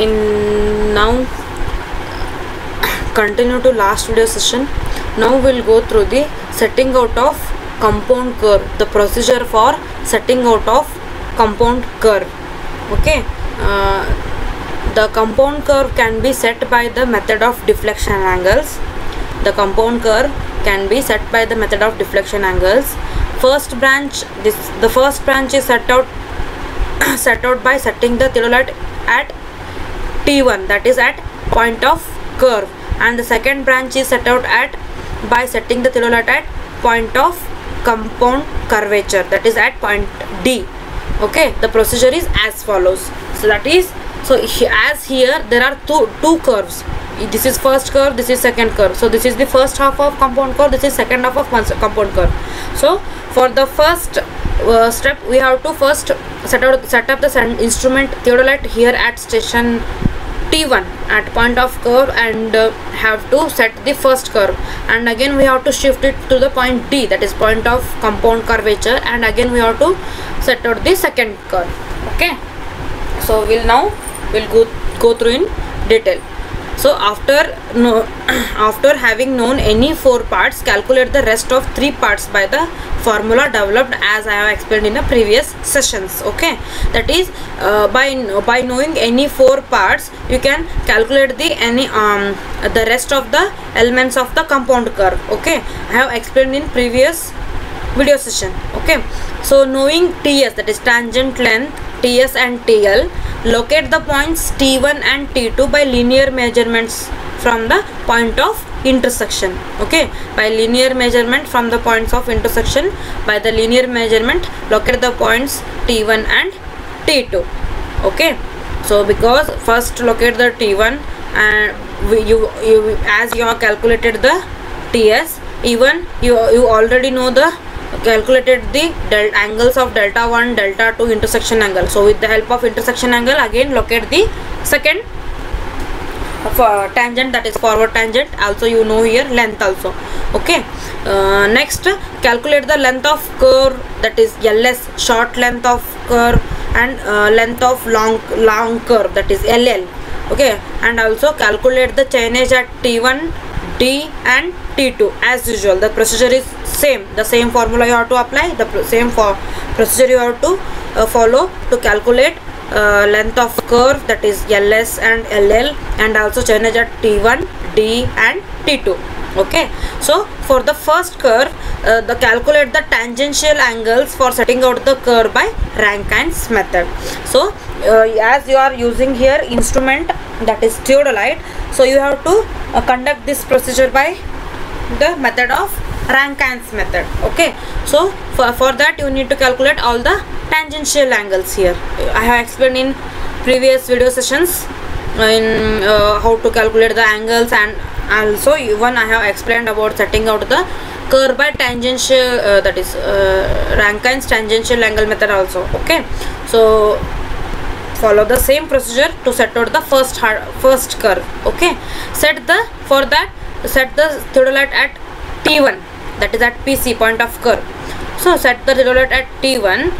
in now continue to last video session. Now we'll go through the setting out of compound curve, the procedure for setting out of compound curve. Okay, the compound curve can be set by the method of deflection angles. The compound curve can be set by the method of deflection angles. First branch, the first branch is set out by setting the theodolite at T1, that is at point of curve, and the second branch is set out by setting the theodolite at point of compound curvature, that is at point D. Okay, the procedure is as follows. So that is, as here there are two curves. This is first curve, this is second curve. So this is the first half of compound curve, this is second half of compound curve. So for the first step, we have to first set up the instrument theodolite here at station T1 at point of curve, and have to set the first curve, and again we have to shift it to the point D, that is point of compound curvature, and again we have to set out the second curve. Okay, so we'll go through in detail. So after having known any 4 parts, calculate the rest of 3 parts by the formula developed as I have explained in the previous sessions. Okay, that is, by knowing any 4 parts, you can calculate the rest of the elements of the compound curve. Okay, I have explained in previous video session. Okay, so knowing TS, that is tangent length, TS and TL, locate the points T1 and T2 by linear measurements from the point of intersection. Okay, by linear measurement from the points of intersection, by the linear measurement locate the points T1 and T2. Okay, so because first locate the T1, and as you have calculated the TS, even you already know the calculated the angles of delta 1, delta 2 intersection angle. So with the help of intersection angle, again locate the second tangent, that is forward tangent. Also you know here length also. Okay, next calculate the length of curve, that is LS, short length of curve, and length of long curve, that is LL. Okay, and also calculate the chainage at T1, D and T2 as usual. The procedure is same, the same formula you have to apply, the same procedure you have to follow to calculate length of curve, that is LS and LL, and also chainage at T1, D and T2. Okay, so for the first curve, calculate the tangential angles for setting out the curve by Rankine's method. So as you are using here instrument, that is theodolite, so you have to conduct this procedure by the method of Rankine's method. Okay, so for that you need to calculate all the tangential angles here. I have explained in previous video sessions in how to calculate the angles, and also even I have explained about setting out the curve by tangential, that is Rankine's tangential angle method also. Okay, so follow the same procedure to set out the first curve. Okay, set the theodolite at T1, that is at PC, point of curve. So set the theodolite at T1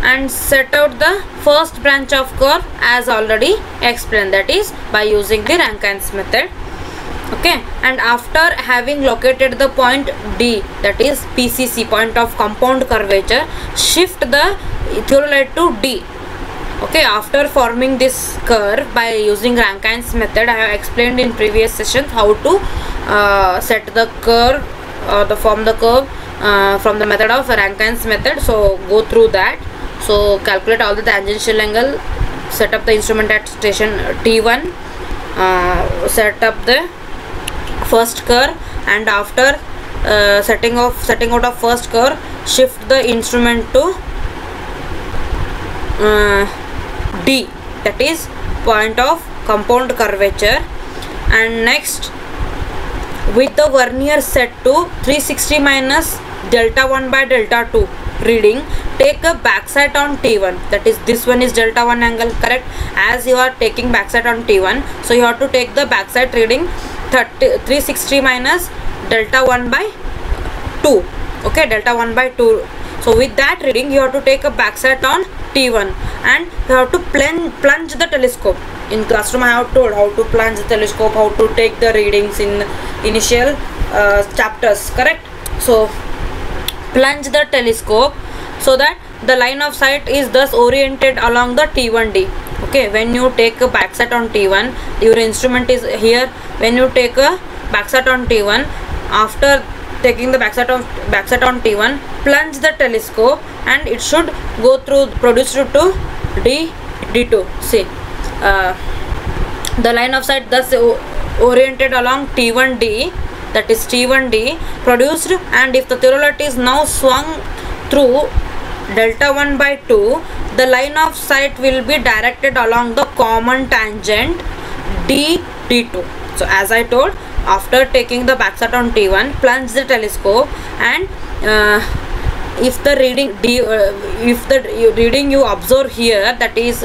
and set out the first branch of curve as already explained, that is by using the Rankine's method. Okay, and after having located the point D, that is PCC, point of compound curvature, shift the theodolite to D. Okay, after forming this curve by using Rankine's method, I have explained in previous sessions how to set the curve or form the curve from the method of Rankine's method. So go through that. So calculate all the tangential angle, set up the instrument at station T1, set up the first curve, and after setting out of first curve, shift the instrument to D, that is point of compound curvature, and next with the vernier set to 360 minus delta 1 by delta 2 reading, take a backside on T1, that is this one is delta 1 angle, correct? As you are taking backside on T1, so you have to take the backside reading 360 minus delta 1 by 2. Okay, delta 1 by 2. So with that reading, you have to take a backside on T1 and you have to plunge the telescope. In classroom I have told how to plunge the telescope, how to take the readings in initial chapters, correct? So plunge the telescope so that the line of sight is thus oriented along the T1D. Okay, when you take a backside on T1, your instrument is here. When you take a backside on T1, after taking the backside on T1, plunge the telescope and it should go through, produce to D2. See, the line of sight thus oriented along T1D, that is T1D produced, and if the theodolite is now swung through delta 1 by 2, the line of sight will be directed along the common tangent D2. So as I told, after taking the backside on T1, plunge the telescope, and if the reading you observe here, that is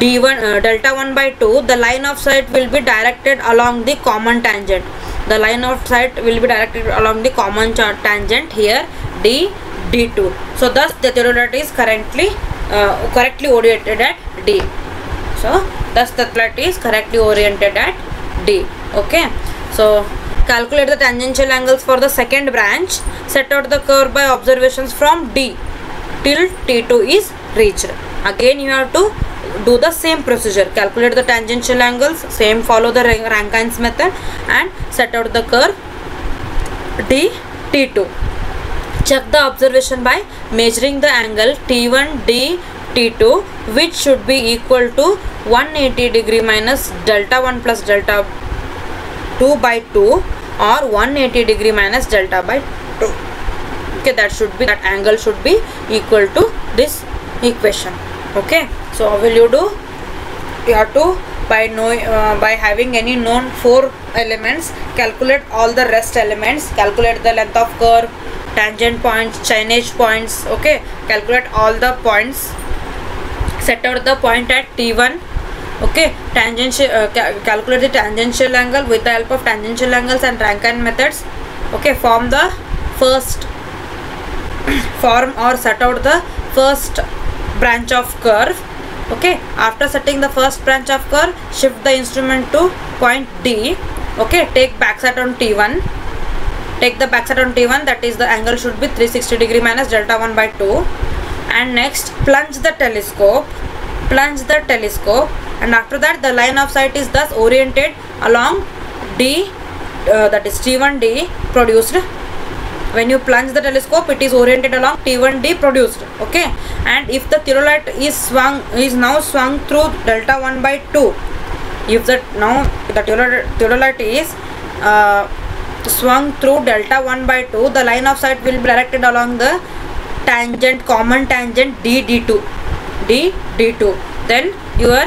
D1 delta 1 by 2, the line of sight will be directed along the common tangent. The line of sight will be directed along the common tangent here D2. So thus the theodolite is correctly oriented at D. So thus the theodolite is correctly oriented at D. Okay. So calculate the tangential angles for the second branch. Set out the curve by observations from D till T2 is reached. Again you have to do the same procedure. Calculate the tangential angles, same follow the Rankine's method, and set out the curve T2. Check the observation by measuring the angle T1 D T2, which should be equal to 180 degree minus delta 1 plus delta 2 by 2 or 180 degree minus delta by 2. Okay, that angle should be equal to this equation. Okay, so how will you do? You have to, by having any known 4 elements, calculate all the rest elements, calculate the length of curve, tangent points, chainage points. Okay, calculate all the points, set out the point at T1. Okay, calculate the tangential angle with the help of tangential angles and Rankine methods. Okay, form or set out the first branch of curve. Okay, after setting the first branch of curve, shift the instrument to point D. Okay, take backside on T1. Take the backside on T1, that is the angle should be 360 degree minus delta 1 by 2. And next plunge the telescope, and after that the line of sight is thus oriented along D, that is T1D produced. When you plunge the telescope, it is oriented along T1D produced. Okay, and if the theodolite is now swung through delta 1 by 2, if the theodolite is swung through delta 1 by 2, the line of sight will be directed along the common tangent D2. Then your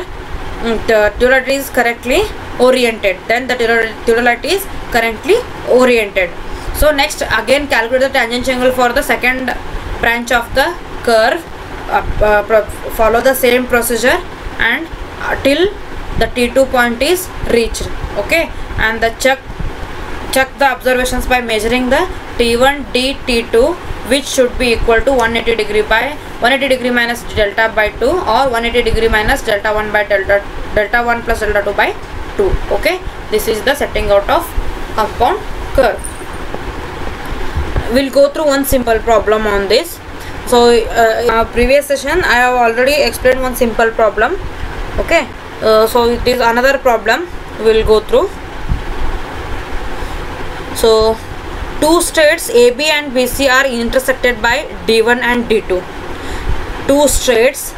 theodolite is correctly oriented. So next, again calculate the tangential angle for the second branch of the curve. Follow the same procedure and till the T2 point is reached. Okay, and the check the observations by measuring the T1 D T2, which should be equal to 180 degree minus delta by 2 or 180 degree minus delta 1 by delta 1 plus delta 2 by 2. Okay, this is the setting out of compound curve. We'll go through one simple problem on this. So in our previous session I have already explained one simple problem. Okay, so it is another problem we'll go through. So two straights AB and BC are intersected by D1 and D2. Two straights,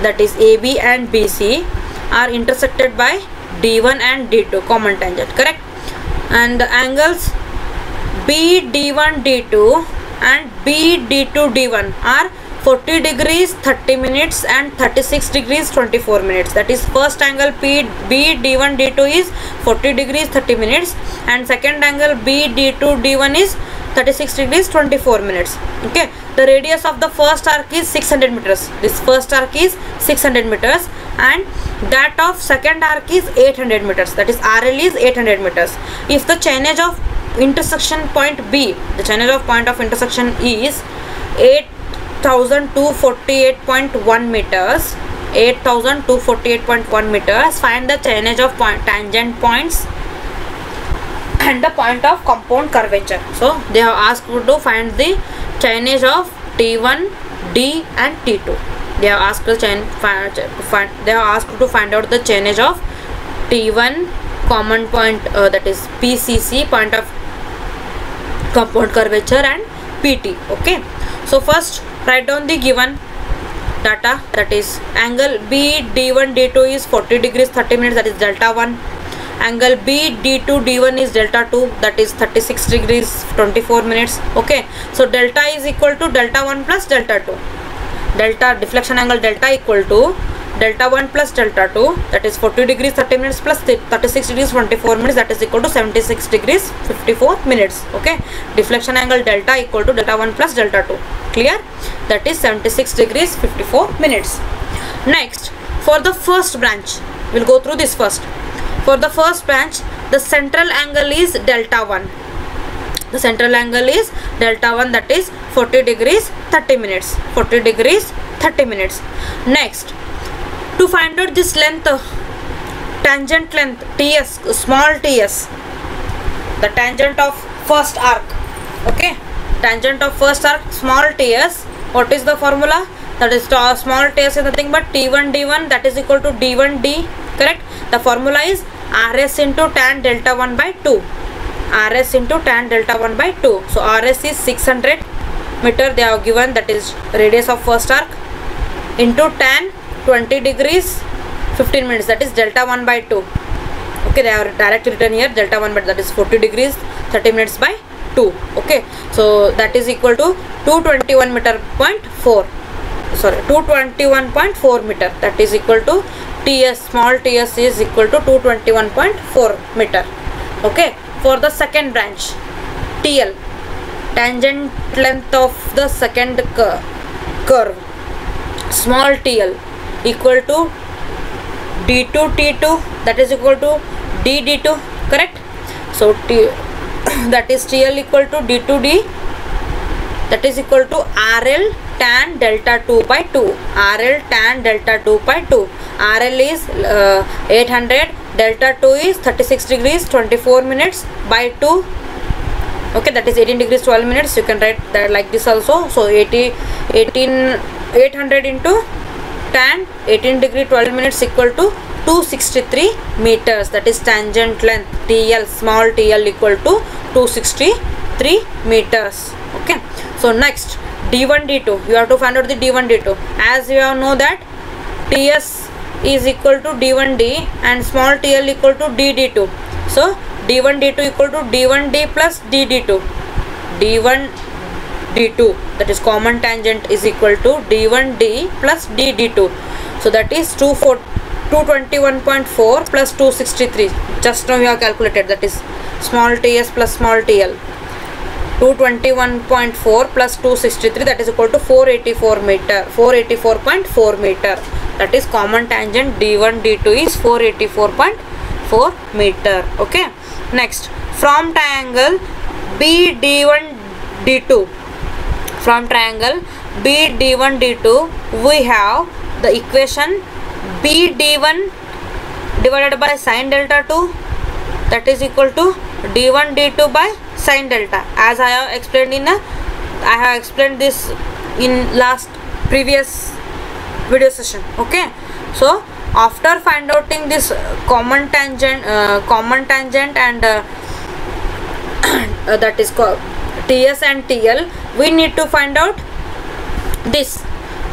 that is AB and BC, are intersected by D1 and D2, common tangent, correct? And the angles BD1 D2 and BD2 D1 are 40 degrees 30 minutes and 36 degrees 24 minutes. That is, first angle BD1 D2 is 40 degrees 30 minutes and second angle BD2 D1 is 36 degrees 24 minutes. Okay, the radius of the first arc is 600 meters. This first arc is 600 meters and that of second arc is 800 meters. That is, RL is 800 meters. If the chainage of intersection point B, the change of point of intersection is 8248.1 meters. 8248.1 meters. Find the change of tangent points and the point of compound curvature. So they have asked you to find the change of T1, D and T2. They have asked to find out the change of T1 common point, that is PCC, point of compound curvature, and PT. Okay, so first write down the given data, that is angle BD1 D2 is 40 degrees 30 minutes, that is delta 1. Angle BD2 D1 is delta 2, that is 36 degrees 24 minutes. Okay, so delta is equal to delta 1 plus delta 2. Delta deflection angle delta equal to delta 1 plus delta 2, that is 40 degrees 30 minutes plus 36 degrees 24 minutes, that is equal to 76 degrees 54 minutes. Okay, deflection angle delta equal to delta 1 plus delta 2. Clear? That is 76 degrees 54 minutes. Next, for the first branch, we'll go through this first. For the first branch, the central angle is delta 1. The central angle is delta 1, that is 40 degrees 30 minutes. 40 degrees 30 minutes. Next, to find out this length, tangent length TS, small ts, the tangent of first arc. Okay, tangent of first arc, small ts. What is the formula? That is small ts is nothing but T1 D1, that is equal to D1 D. Correct? The formula is RS into tan delta 1 by 2. RS into tan delta 1 by 2. So RS is 600 meter they have given, that is radius of first arc, into tan 20 degrees 15 minutes, that is delta 1 by 2. Okay, they have directly written here delta 1 by, that is 40 degrees 30 minutes by 2. Okay, so that is equal to 221 meter point 4. Sorry, 221.4 meter, that is equal to TS, small ts is equal to 221.4 meter. Okay, for the second branch, TL, tangent length of the second curve, small TL equal to D2 T2, that is equal to DD2. Correct? So that is TL equal to D2 D, that is equal to RL tan delta 2 by 2. RL tan delta 2 by 2. RL is 800, delta 2 is 36 degrees 24 minutes by 2. Okay, that is 18 degrees 12 minutes. You can write that like this also. So 800 into tan 18 degree 12 minutes equal to 263 meters. That is tangent length TL, small TL equal to 263 meters. Okay, so next D1 D2, you have to find out the D1 D2. As you have know that TS is equal to D1 D and small TL equal to DD2. So D1 D2 equal to D1 D plus DD2. D1 D2, that is common tangent, is equal to D1 D plus DD2. So that is 221.4 plus 263. Just now you have calculated, that is small ts plus small TL. 221.4 plus 263, that is equal to 484 meter. 484.4 meter. That is common tangent D1 D2 is 484.4 meter. Okay. Next, from triangle BD1 D2. From triangle BD1 D2, we have the equation BD1 divided by sin delta 2, that is equal to D1 D2 by sin delta. As I have explained I have explained this in previous video session. Okay, so after find outing this common tangent and that is called TS and TL, we need to find out this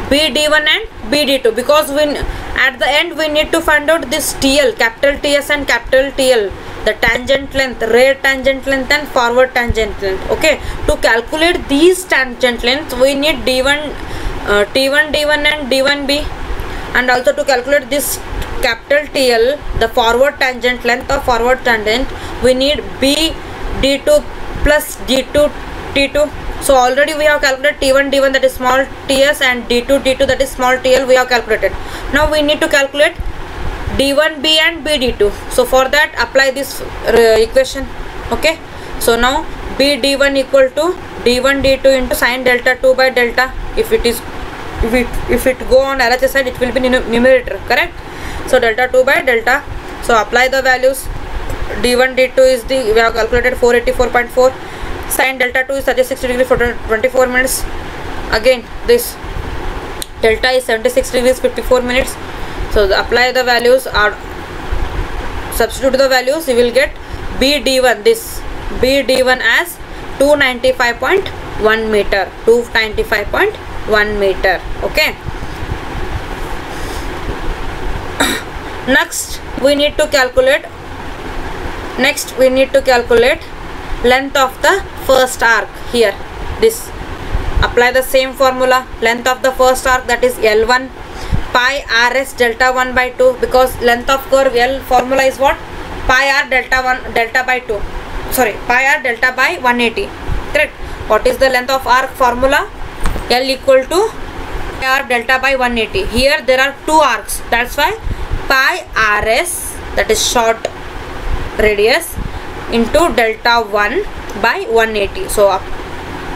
BD1 and BD2, because at the end we need to find out this TL, capital TS and capital TL, the tangent length, rear tangent length and forward tangent length. Okay, to calculate these tangent lengths we need T1 D1 and D1B, and also to calculate this capital TL, the forward tangent length or forward tangent, we need BD2 plus D2 T2. So already we have calculated T1 D1, that is small ts, and D2 D2, that is small TL, we have calculated. Now we need to calculate D1B and BD2. So for that apply this equation. Okay, So now B d1 equal to d1 d2 into sine delta 2 by delta. If it go on LHS side, it will be numerator, correct? So delta 2 by delta. So apply the values. D1 d2 is we have calculated 484.4. Sine delta 2 is 36 degrees for 24 minutes. Again this delta is 76 degrees 54 minutes. So apply the values, or substitute the values, you will get B d1, this B d1 as 295.1 meter, 295.1 meter. Okay. Next we need to calculate length of the first arc. Here this, apply the same formula. Length of the first arc, that is L1 pi rs delta 1 by 2, because length of curve L formula is what? Pi r delta 1 delta by 2, sorry, pi r delta by 180, correct? What is the length of arc formula? L equal to pi r delta by 180. Here there are two arcs, that's why pi rs, that is short radius, into delta 1 by 180. So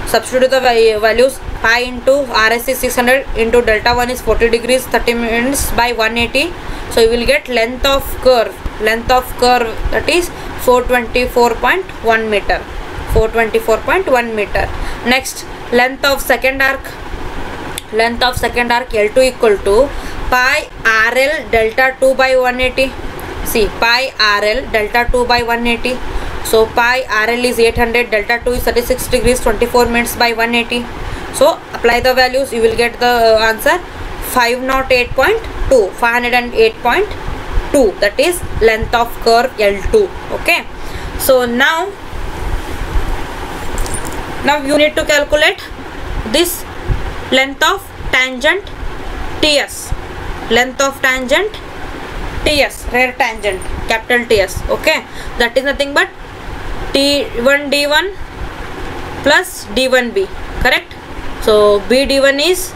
substitute the values. Pi into rs is 600 into delta 1 is 40 degrees 30 minutes by 180. So you will get length of curve that is 424.1 meter, 424.1 meter. Next, length of second arc L2 equal to pi rl delta 2 by 180. See, pi rl delta 2 by 180. So pi rl is 800, delta 2 is 36 degrees 24 minutes by 180. So apply the values, you will get the answer 508.2, that is length of curve L2. Okay. So now you need to calculate this length of tangent TS, length of tangent TS, rear tangent, capital TS. Okay, that is nothing but T1 d1 plus d1b, correct? So B d1 is,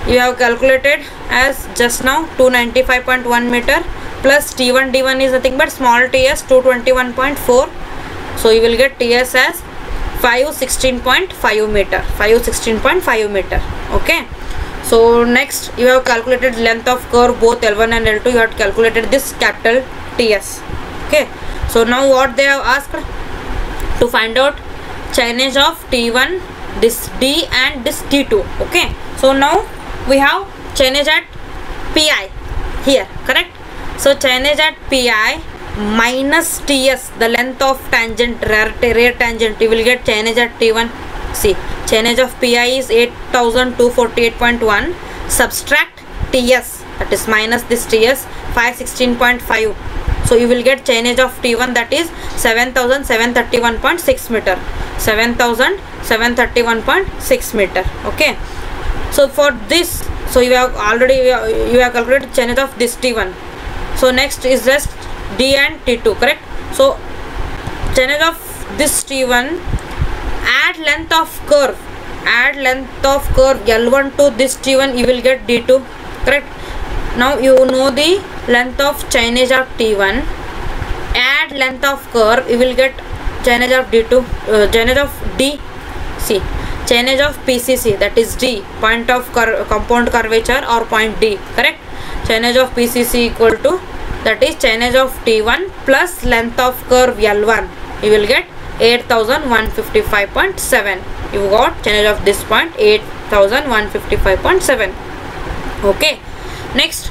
you have calculated as just now 295.1 meter, plus T1 d1 is nothing but small ts 221.4. So you will get ts as 516.5 meter, 516.5 meter. Okay. So next you have calculated length of curve both L1 and L2. You have calculated this capital TS. Okay. So now what they have asked, to find out chainage of T1, this D and this T2. Okay. So now we have chainage at PI here, correct? So chainage at PI minus TS, the length of tangent, rear tangent, you will get chainage at T1. See, chainage of PI is 8248.1, subtract TS, that is minus this TS, 516.5. So you will get chainage of T1, that is 7731.6 meter, 7731.6 meter. Okay. So for this, so you have calculated chainage of this T1. So next is just D and T2, correct? So chainage of this T1, add length of curve L1 to this T1, you will get D2, correct? Now you know the length of chainage of T1, add length of curve, you will get chainage of D2, chainage of D. See, chainage of PCC, that is D, point of compound curvature or point D, correct? Chainage of PCC equal to, that is chainage of T1 plus length of curve L1, you will get 8155.7. You got chainage of this point 8155.7. Okay. Next,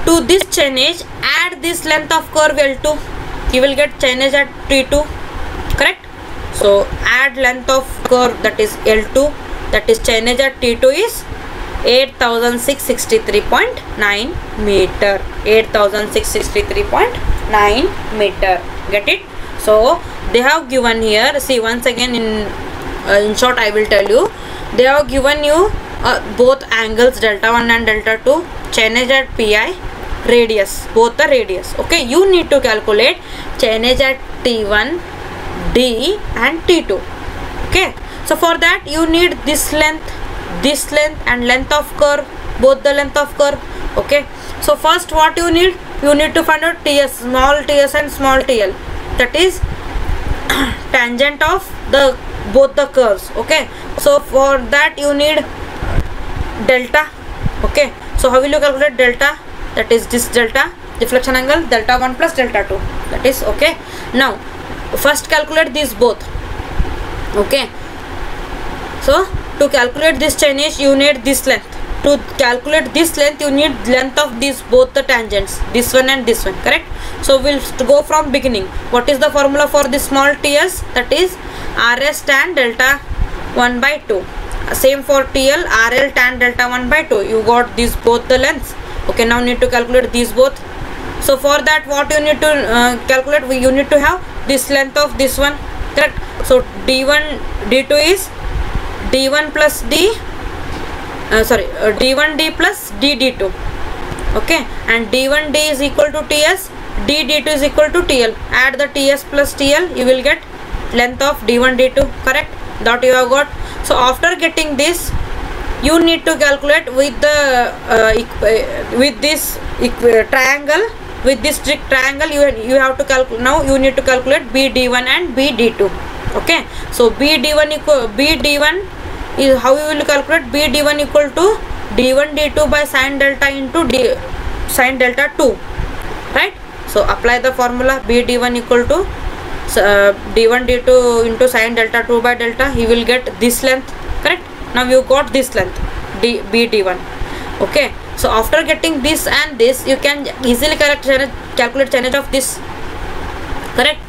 to this chainage add this length of curve L2, you will get chainage at T2, correct? So add length of curve, that is L2, that is chainage at T2 is 8663.9 meter, 8663.9 meter. Get it? So they have given here, see once again in short I will tell you, they have given you both angles delta 1 and delta 2, chainage at PI, radius, both the radius. Okay, you need to calculate chainage at T1, D and T2. Okay, so for that you need this length and length of curve, both the length of curve. Okay, so first what you need to find out TS, small ts and small TL, that is tangent of the both the curves. Okay, so for that you need delta. Okay, so how will you calculate delta? That is this delta deflection angle, delta 1 plus delta 2, that is okay. Now first calculate these both. Okay, so to calculate this chainage you need this length. To calculate this length you need length of these both the tangents, this one and this one, correct? So we'll go from beginning. What is the formula for this small ts? That is rs tan delta 1 by 2. Same for TL, RL tan delta 1 by 2. You got these both the lengths. Okay, now need to calculate these both. So for that what you need to calculate? You need to have this length of this one, correct? So d1 d2 is d1 plus d d1 d plus d d2. Okay, and d1 d is equal to ts, d d2 is equal to TL. Add the ts plus TL, you will get length of d1 d2, correct? That you have got. So after getting this, you need to calculate with the with this triangle, with this strict triangle you have to calculate. Now you need to calculate BD1 and BD2. Okay, so BD1 is how you will calculate. BD1 equal to D1 D2 by sin delta into sin delta 2, right? So apply the formula. BD1 equal to d1 d2 into sin delta 2 by delta. He will get this length, correct? Now you got this length bd1. Okay, so after getting this and this, you can easily calculate chainage of this, correct?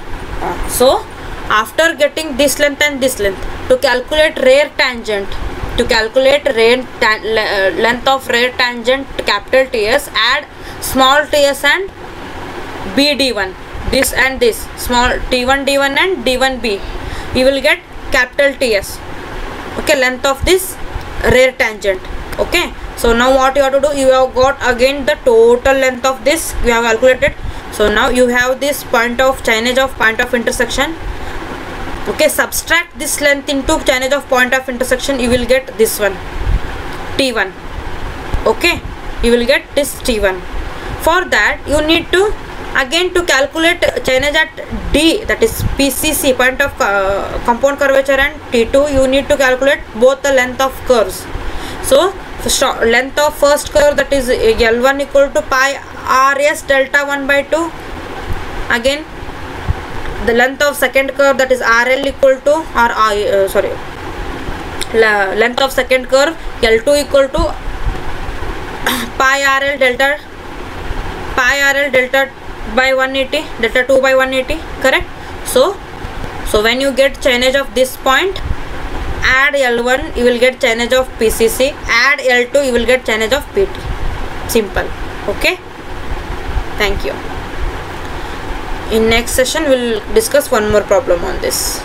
So after getting this length and this length, to calculate rear tangent, to calculate length of rear tangent capital TS, add small ts and bd1, this and this, small t1 d1 and d1b, you will get capital TS. Okay, length of this rear tangent. Okay, so now what you have to do, you have got again the total length of this you have calculated. So now you have this point of chainage of point of intersection. Okay, subtract this length into chainage of point of intersection, you will get this one t1. Okay, you will get this t1. For that you need to again to calculate chainage at D, that is PCC, point of compound curvature, and T2 you need to calculate both the length of curves. So length of first curve, that is L1 equal to pi RS delta 1 by 2. Again the length of second curve, that is RL equal to length of second curve L2 equal to pi RL delta by 180, delta 2 by 180, correct? So when you get chainage of this point, add L1, you will get chainage of PCC, add L2, you will get chainage of PT. Simple. Okay, thank you. In next session we will discuss one more problem on this.